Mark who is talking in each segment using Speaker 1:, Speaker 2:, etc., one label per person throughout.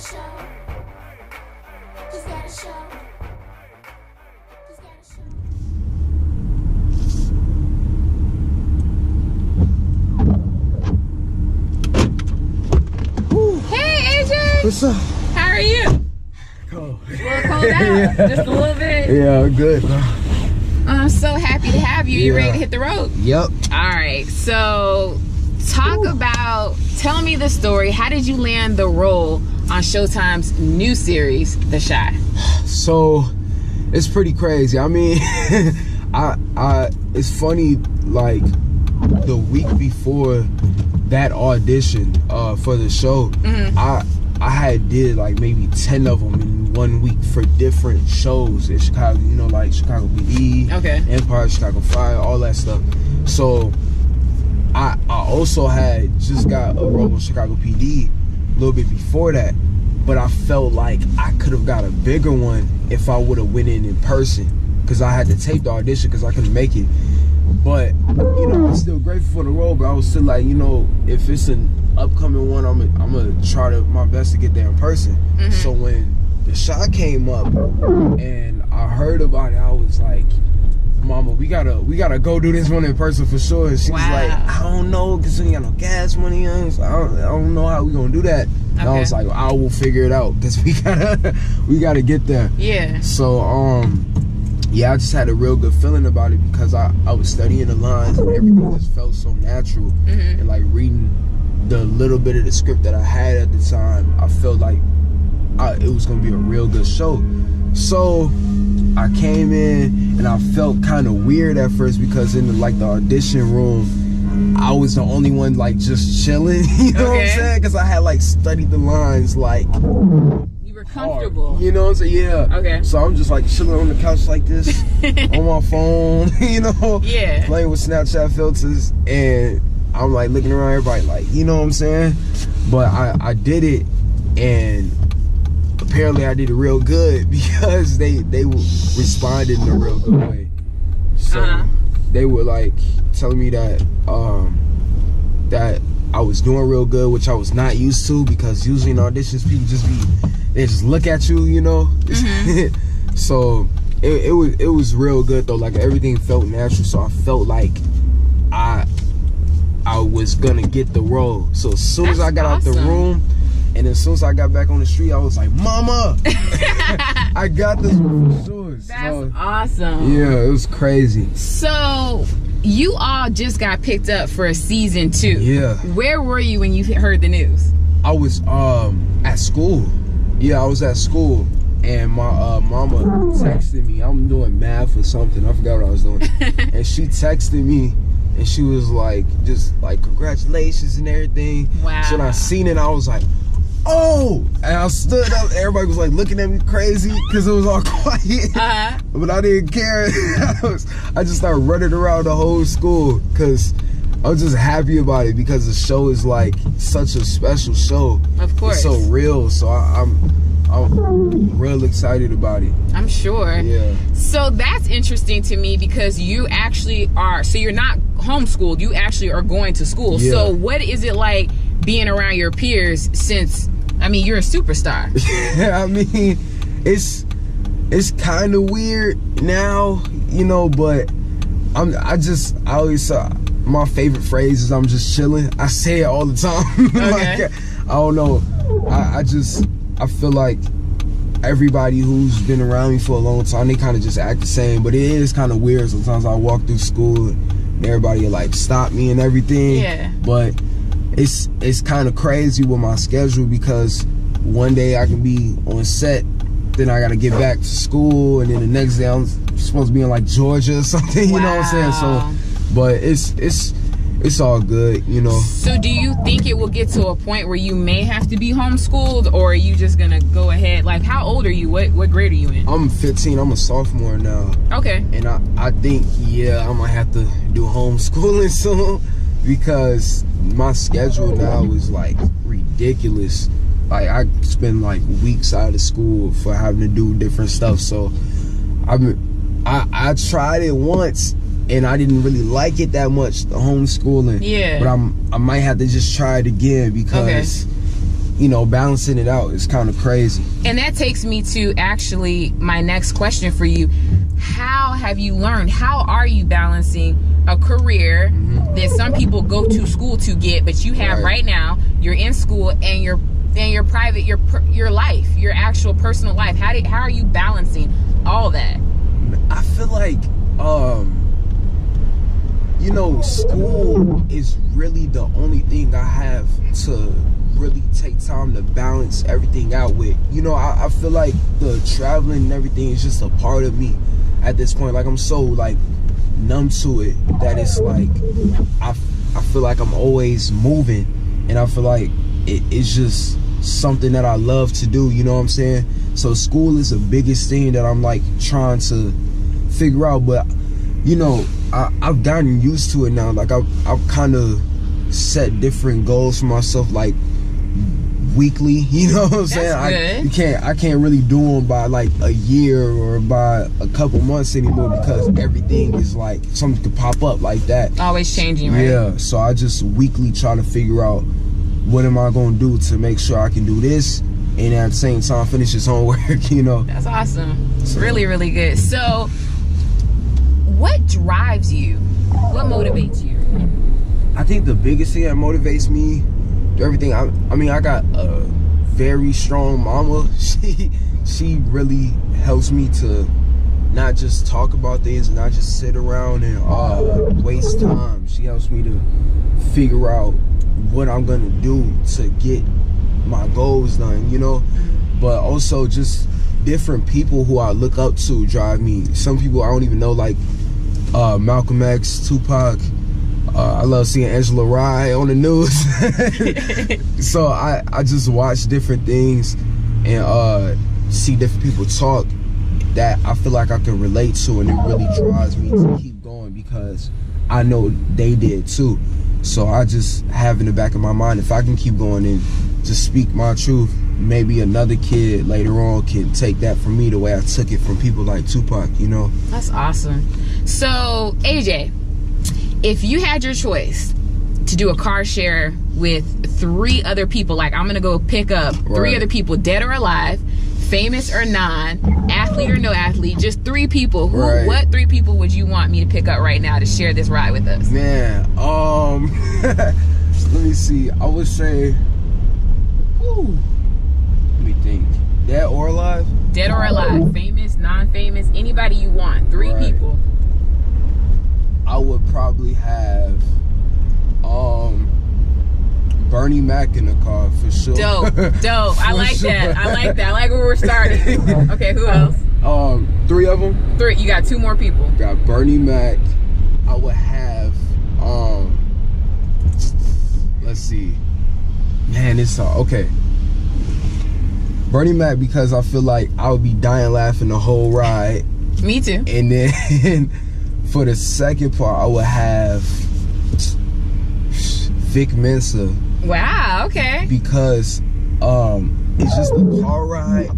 Speaker 1: What's up?
Speaker 2: How are you?
Speaker 1: Cold.
Speaker 2: A little cold out? Just a little bit?
Speaker 1: Yeah, good.
Speaker 2: I'm so happy to have you. You ready to hit the road?
Speaker 1: Yep.
Speaker 2: Alright, so tell me the story. How did you land the role on Showtime's new series, The Chi?
Speaker 1: So, it's pretty crazy. I mean, it's funny, like, the week before that audition for the show, I had did like maybe 10 of them in 1 week for different shows in Chicago, you know, like Chicago PD, Empire, Chicago Fire, all that stuff. So I also had just got a role in Chicago PD a little bit before that, but I felt like I could have got a bigger one if I would have went in person, because I had to tape the audition because I couldn't make it. But, you know, I'm still grateful for the role, but I was still like, you know, if it's an upcoming one, I'm gonna try my best to get there in person. So when the shot came up and I heard about it, I was like, Mama, we gotta go do this one in person for sure. And she was like, I don't know, because we ain't got no gas money on, so I don't know how we gonna do that. And I was like, I will figure it out, because we gotta get there. Yeah. So yeah, I just had a real good feeling about it, because I was studying the lines and everything just felt so natural. And like reading the little bit of the script that I had at the time, I felt like it was gonna be a real good show. So I came in and I felt kind of weird at first, because in the audition room, I was the only one like just chilling, you know what I'm saying? Because I had like studied the lines like
Speaker 2: comfortable,
Speaker 1: you know what I'm saying? Yeah. So I'm just like chilling on the couch like this on my phone, you know, playing with Snapchat filters, and I'm like looking around everybody like, you know what I'm saying? But I did it, and apparently I did it real good, because they responded in a real good way. So they were like telling me that that I was doing real good, which I was not used to, because usually in auditions people they just look at you, you know. So it was real good though. Like everything felt natural, so I felt like I was gonna get the role. So as soon as I got out the room, and as soon as I got back on the street, I was like, Mama, I got this one for sure.
Speaker 2: That's awesome.
Speaker 1: Yeah, it was crazy.
Speaker 2: So you all just got picked up for season 2.
Speaker 1: Yeah. Where
Speaker 2: were you when you heard the news?
Speaker 1: I was at school. Yeah, I was at school, and my mama texted me. I'm doing math or something. I forgot what I was doing. And she texted me, and she was like, just like, congratulations and everything. Wow. So when I seen it, I was like, oh! And I stood up. Everybody was like looking at me crazy, because it was all quiet. But I didn't care. I just started running around the whole school, because I was just happy about it, because the show is like such a special show. Of course. It's so real. So I'm real excited about it.
Speaker 2: I'm sure.
Speaker 1: Yeah.
Speaker 2: So that's interesting to me, because you actually are, so you're not homeschooled, you actually are going to school. Yeah. So what is it like being around your peers, since, I mean, you're a superstar?
Speaker 1: I mean, it's kind of weird now, you know, but I always my favorite phrase is I'm just chilling. I say it all the time. Like, I don't know. I feel like everybody who's been around me for a long time, they kind of just act the same. But it is kind of weird sometimes. I walk through school and everybody will like stop me and everything. Yeah. But it's kind of crazy with my schedule, because one day I can be on set, then I gotta get back to school, and then the next day I'm supposed to be in like Georgia or something. You know what I'm saying? So, but it's all good, you know.
Speaker 2: So do you think it will get to a point where you may have to be homeschooled, or are you just gonna go ahead? Like, how old are you? What grade are you in?
Speaker 1: I'm 15. I'm a sophomore now. Okay. And I think, yeah, I might have to do homeschooling soon, because my schedule now is like ridiculous. Like, I spend like weeks out of school for having to do different stuff. So I tried it once, and I didn't really like it that much, the homeschooling. Yeah. But I might have to just try it again, because you know, balancing it out is kind of crazy.
Speaker 2: And that takes me to actually my next question for you. How have you learned? How are you balancing a career that some people go to school to get, but you have right now? You're in school and your private, your life, your actual personal life. How are you balancing all that?
Speaker 1: I feel like, you know, school is really the only thing I have to really take time to balance everything out with. You know, I feel like the traveling and everything is just a part of me at this point. Like, I'm so like numb to it that it's like I feel like I'm always moving, and I feel like it's just something that I love to do, you know what I'm saying? So school is the biggest thing that I'm like trying to figure out, but you know, I've gotten used to it now. Like I've kind of set different goals for myself, like weekly, you know what I'm saying? I can't really do them by like a year or by a couple months anymore, because everything is like something could pop up like that.
Speaker 2: Always changing, right?
Speaker 1: Yeah, so I just weekly try to figure out what am I going to do to make sure I can do this and at the same time finish his homework, you know? That's awesome.
Speaker 2: So, really, really good. So what drives you? What motivates you?
Speaker 1: I think the biggest thing that motivates me, everything, I mean, I got a very strong mama. She really helps me to not just talk about things and not just sit around and waste time. She helps me to figure out what I'm gonna do to get my goals done, you know? But also just different people who I look up to drive me. Some people I don't even know, like Malcolm X, Tupac. I love seeing Angela Rye on the news. So I just watch different things and see different people talk that I feel like I can relate to, and it really drives me to keep going because I know they did too. So I just have in the back of my mind, if I can keep going and just speak my truth, maybe another kid later on can take that from me the way I took it from people like Tupac, you know?
Speaker 2: That's awesome. So, AJ, if you had your choice to do a car share with 3 other people, like I'm gonna go pick up 3 other people, dead or alive, famous or non, athlete or no athlete, just 3 people. What 3 people would you want me to pick up right now to share this ride with us?
Speaker 1: Man, let me see. I would say, let me think. Dead or alive?
Speaker 2: Dead or alive, famous, non-famous, anybody you want. 3 people.
Speaker 1: I would probably have Bernie Mac in the car for sure.
Speaker 2: Dope. I like that. I like that. I like where we're starting. Okay, who else?
Speaker 1: 3 of them.
Speaker 2: 3. You got 2 more people.
Speaker 1: Got Bernie Mac. I would have let's see. Man, it's okay. Bernie Mac, because I feel like I would be dying laughing the whole ride.
Speaker 2: Me too.
Speaker 1: And then for the second part, I would have Vic Mensa.
Speaker 2: Wow, okay.
Speaker 1: Because it's just a car ride,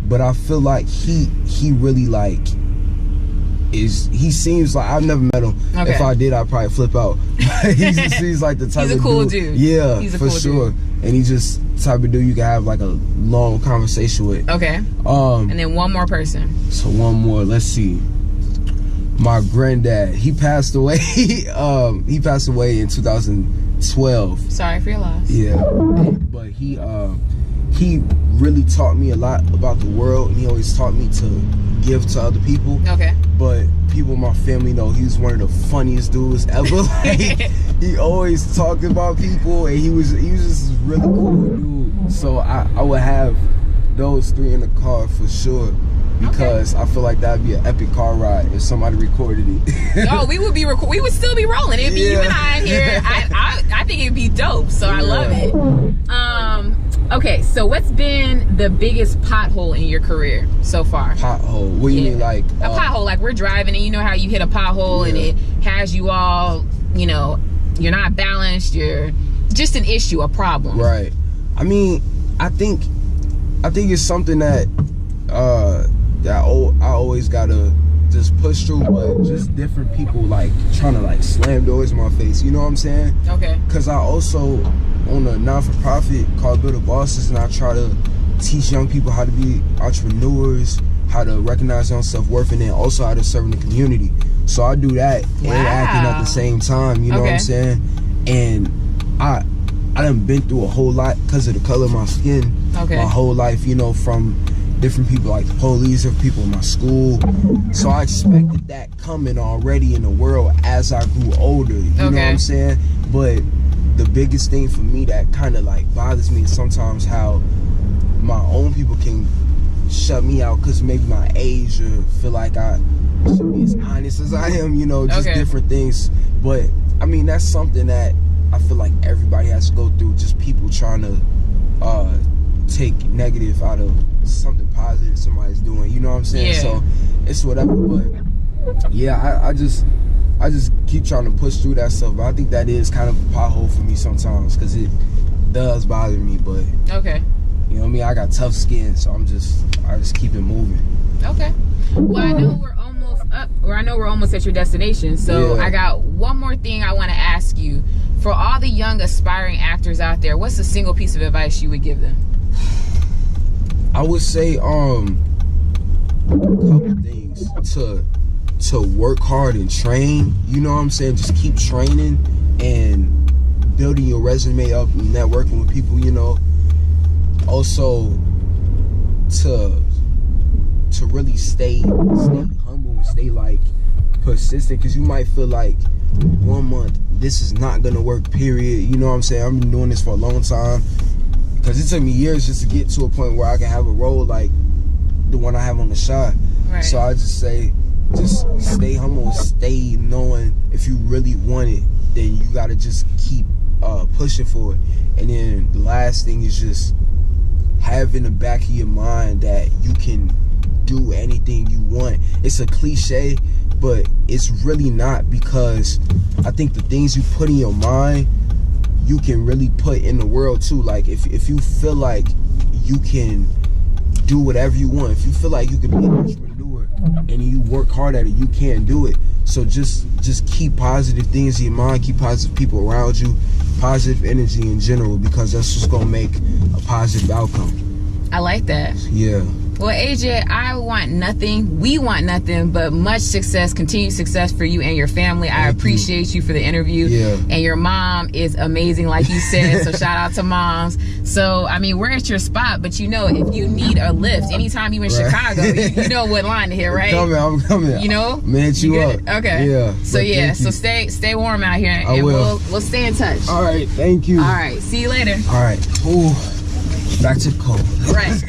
Speaker 1: but I feel like he really like he seems like, I've never met him. Okay. If I did, I'd probably flip out. He just seems like the type of dude.
Speaker 2: He's a cool dude.
Speaker 1: Yeah,
Speaker 2: he's a
Speaker 1: for
Speaker 2: cool
Speaker 1: sure.
Speaker 2: Dude.
Speaker 1: And he's just the type of dude you can have like a long conversation with.
Speaker 2: Okay. And then one more person.
Speaker 1: So one more. Let's see. My granddad. He passed away. He passed away in 2012.
Speaker 2: Sorry for your loss.
Speaker 1: Yeah. But he really taught me a lot about the world, and he always taught me to give to other people. Okay. But people in my family know he was one of the funniest dudes ever. Like, he always talked about people, and he was just a really cool dude. So I would have those 3 in the car for sure, because I feel like that'd be an epic car ride if somebody recorded it.
Speaker 2: Oh, we would still be rolling. It'd be you and I here. I think it'd be dope. So I love it. Okay, so what's been the biggest pothole in your career so far?
Speaker 1: Pothole? What do you mean, like?
Speaker 2: A pothole, like we're driving and you know how you hit a pothole and it has you all, you know, you're not balanced, you're just an issue, a problem.
Speaker 1: Right. I mean, I think it's something that I always gotta just push through, but just different people like trying to like slam doors in my face, you know what I'm saying? Okay. Because I also on a non-for-profit called Build a Bosses, and I try to teach young people how to be entrepreneurs, how to recognize their own self-worth, and then also how to serve in the community. So I do that and acting at the same time, you know what I'm saying? And I done been through a whole lot because of the color of my skin. My whole life, you know, from different people like the police or people in my school. So I expected that coming already in the world as I grew older, you know what I'm saying? But the biggest thing for me that kind of like bothers me is sometimes how my own people can shut me out because maybe my age or feel like I should be as honest as I am, you know, just different things. But I mean, that's something that I feel like everybody has to go through, just people trying to take negative out of something positive somebody's doing, you know what I'm saying? So it's whatever. But yeah, I just keep trying to push through that stuff. But I think that is kind of a pothole for me sometimes because it does bother me. But you know what I mean, I got tough skin, so I just keep it moving. Well, I know we're almost up, or I know we're almost at your destination, so I got one more thing I want to ask you. For all the young aspiring actors out there, what's a single piece of advice you would give them? I would say a couple things. To work hard and train, you know what I'm saying? Just keep training and building your resume up and networking with people, you know. Also to really stay humble and stay like persistent, because you might feel like 1 month this is not gonna work, period, you know what I'm saying? I've been doing this for a long time, because it took me years just to get to a point where I can have a role like the one I have on The Shot. So I just say, just stay humble, stay knowing if you really want it, then you gotta just keep pushing for it. And then the last thing is just have in the back of your mind that you can do anything you want. It's a cliche, but it's really not, because I think the things you put in your mind, you can really put in the world too. Like if you feel like you can do whatever you want, if you feel like you can be an entrepreneur and you work hard at it, you can do it. So just keep positive things in your mind, keep positive people around you, positive energy in general, because that's just gonna make a positive outcome. I like that. Yeah. Well, AJ, we want nothing but much success, continued success for you and your family. I appreciate you for the interview. And your mom is amazing, like you said, so shout out to moms. So, I mean, we're at your spot, but you know, if you need a lift, anytime you in Chicago, you know what line to hit, right? I'm coming. You know? Man, you up. Okay. Yeah. So, so stay warm out here, and we'll stay in touch. All right. Thank you. All right. See you later. All right. Ooh. Back to the cold. Right.